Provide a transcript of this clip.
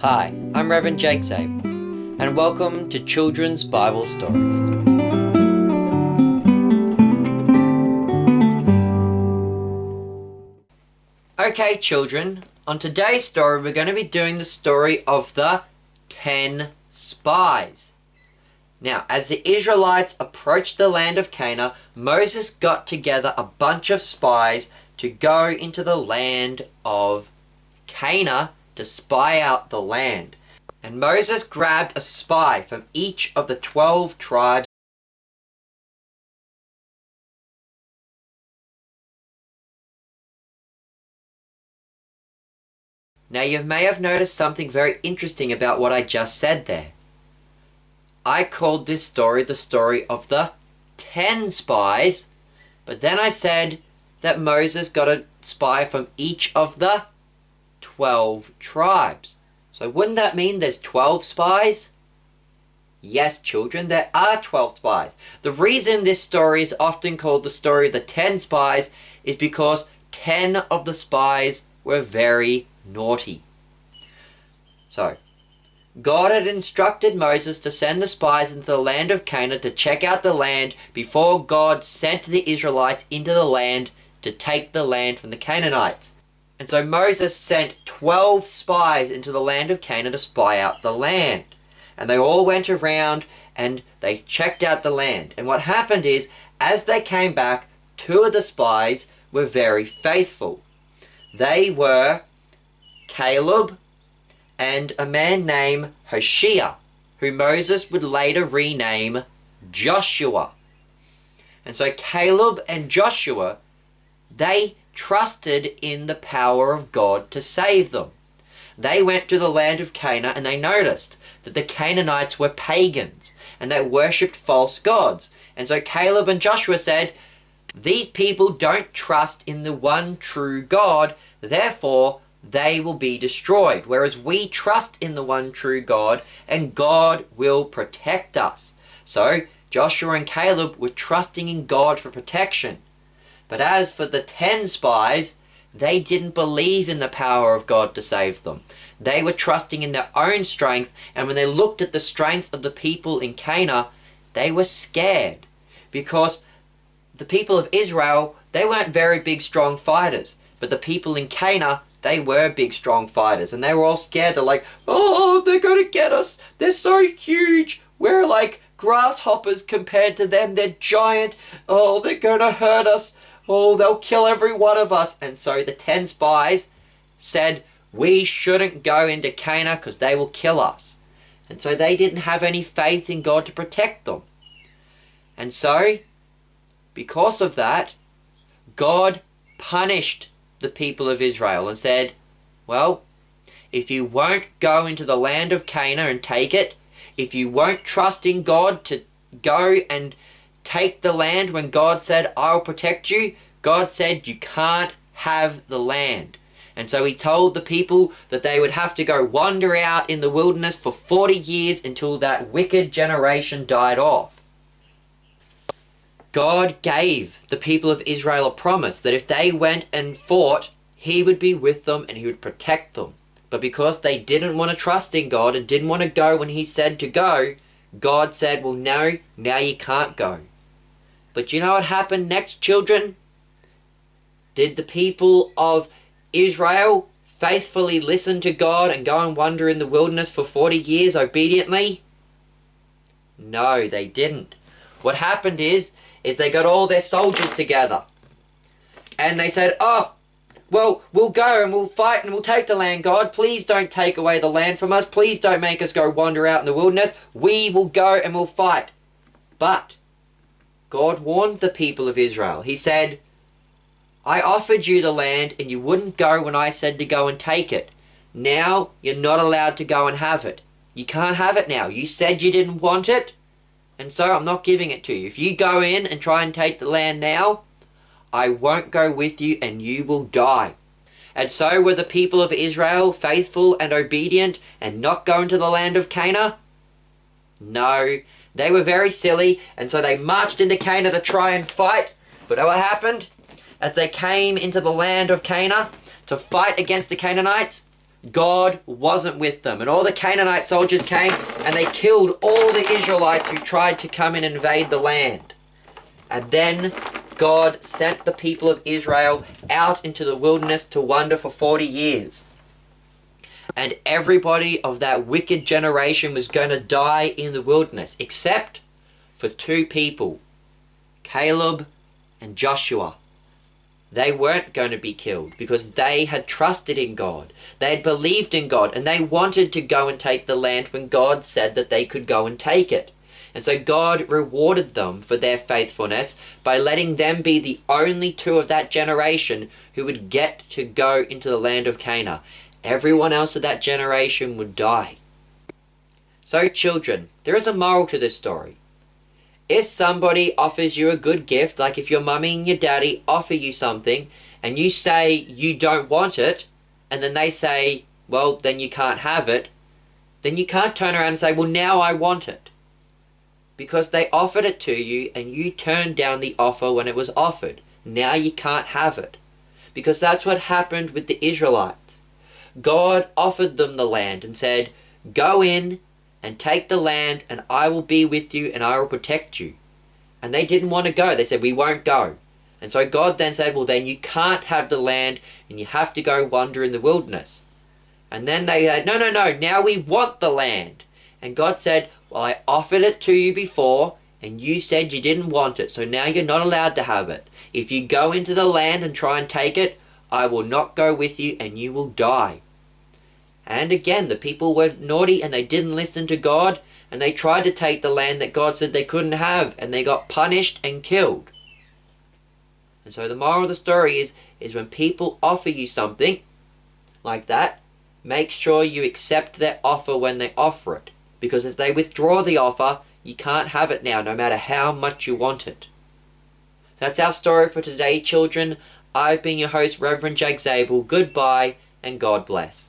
Hi, I'm Reverend Jake Zabe, and welcome to Children's Bible Stories. Okay, children, on today's story we're going to be doing the story of the 10 Spies. Now, as the Israelites approached the land of Canaan, Moses got together a bunch of spies to go into the land of Canaan to spy out the land. And Moses grabbed a spy from each of the 12 tribes. Now you may have noticed something very interesting about what I just said there. I called this story the story of the 10 spies, but then I said that Moses got a spy from each of the 12 tribes. So wouldn't that mean there's 12 spies? Yes, children, there are 12 spies. The reason this story is often called the story of the 10 spies is because 10 of the spies were very naughty. So, God had instructed Moses to send the spies into the land of Canaan to check out the land before God sent the Israelites into the land to take the land from the Canaanites. And so Moses sent 12 spies into the land of Canaan to spy out the land. And they all went around and they checked out the land. And what happened is, as they came back, 2 of the spies were very faithful. They were Caleb and a man named Hoshea, who Moses would later rename Joshua. And so Caleb and Joshua, they trusted in the power of God to save them. They went to the land of Canaan and they noticed that the Canaanites were pagans and they worshipped false gods. And so Caleb and Joshua said, these people don't trust in the one true God, therefore they will be destroyed. Whereas we trust in the one true God and God will protect us. So Joshua and Caleb were trusting in God for protection. But as for the 10 spies, they didn't believe in the power of God to save them. They were trusting in their own strength, and when they looked at the strength of the people in Canaan, they were scared. Because the people of Israel, they weren't very big, strong fighters. But the people in Canaan, they were big, strong fighters. And they were all scared. They're like, oh, they're going to get us. They're so huge. We're like grasshoppers compared to them. They're giant. Oh, they're going to hurt us. Oh, they'll kill every one of us. And so the 10 spies said, we shouldn't go into Canaan because they will kill us. And so they didn't have any faith in God to protect them. And so, because of that, God punished the people of Israel and said, well, if you won't go into the land of Canaan and take it, if you won't trust in God to go and take the land when God said, I'll protect you, God said you can't have the land. And so he told the people that they would have to go wander out in the wilderness for 40 years until that wicked generation died off. God gave the people of Israel a promise that if they went and fought, he would be with them and he would protect them. But because they didn't want to trust in God and didn't want to go when he said to go, God said, well, no, now you can't go. But you know what happened next, children? Did the people of Israel faithfully listen to God and go and wander in the wilderness for 40 years obediently? No, they didn't. What happened is they got all their soldiers together. And they said, oh, well, we'll go and we'll fight and we'll take the land, God. Please don't take away the land from us. Please don't make us go wander out in the wilderness. We will go and we'll fight. But God warned the people of Israel. He said, I offered you the land and you wouldn't go when I said to go and take it. Now you're not allowed to go and have it. You can't have it now. You said you didn't want it, and so I'm not giving it to you. If you go in and try and take the land now, I won't go with you and you will die. And so were the people of Israel faithful and obedient and not go into the land of Canaan? No, they were very silly, and so they marched into Canaan to try and fight. But what happened? As they came into the land of Canaan to fight against the Canaanites, God wasn't with them. And all the Canaanite soldiers came and they killed all the Israelites who tried to come and invade the land. And then God sent the people of Israel out into the wilderness to wander for 40 years. And everybody of that wicked generation was going to die in the wilderness, except for two people, Caleb and Joshua. They weren't going to be killed because they had trusted in God. They had believed in God and they wanted to go and take the land when God said that they could go and take it. And so God rewarded them for their faithfulness by letting them be the only two of that generation who would get to go into the land of Canaan. Everyone else of that generation would die. So children, there is a moral to this story. If somebody offers you a good gift, like if your mummy and your daddy offer you something, and you say you don't want it, and then they say, well, then you can't have it, then you can't turn around and say, well, now I want it. Because they offered it to you, and you turned down the offer when it was offered. Now you can't have it. Because that's what happened with the Israelites. God offered them the land and said, go in and take the land and I will be with you and I will protect you. And they didn't want to go. They said, we won't go. And so God then said, well, then you can't have the land and you have to go wander in the wilderness. And then they said, no, now we want the land. And God said, well, I offered it to you before and you said you didn't want it. So now you're not allowed to have it. If you go into the land and try and take it, I will not go with you and you will die. And again, the people were naughty and they didn't listen to God and they tried to take the land that God said they couldn't have and they got punished and killed. And so the moral of the story is when people offer you something like that, make sure you accept their offer when they offer it. Because if they withdraw the offer, you can't have it now, no matter how much you want it. That's our story for today, children. I've been your host, Reverend Jake Zabel. Goodbye and God bless.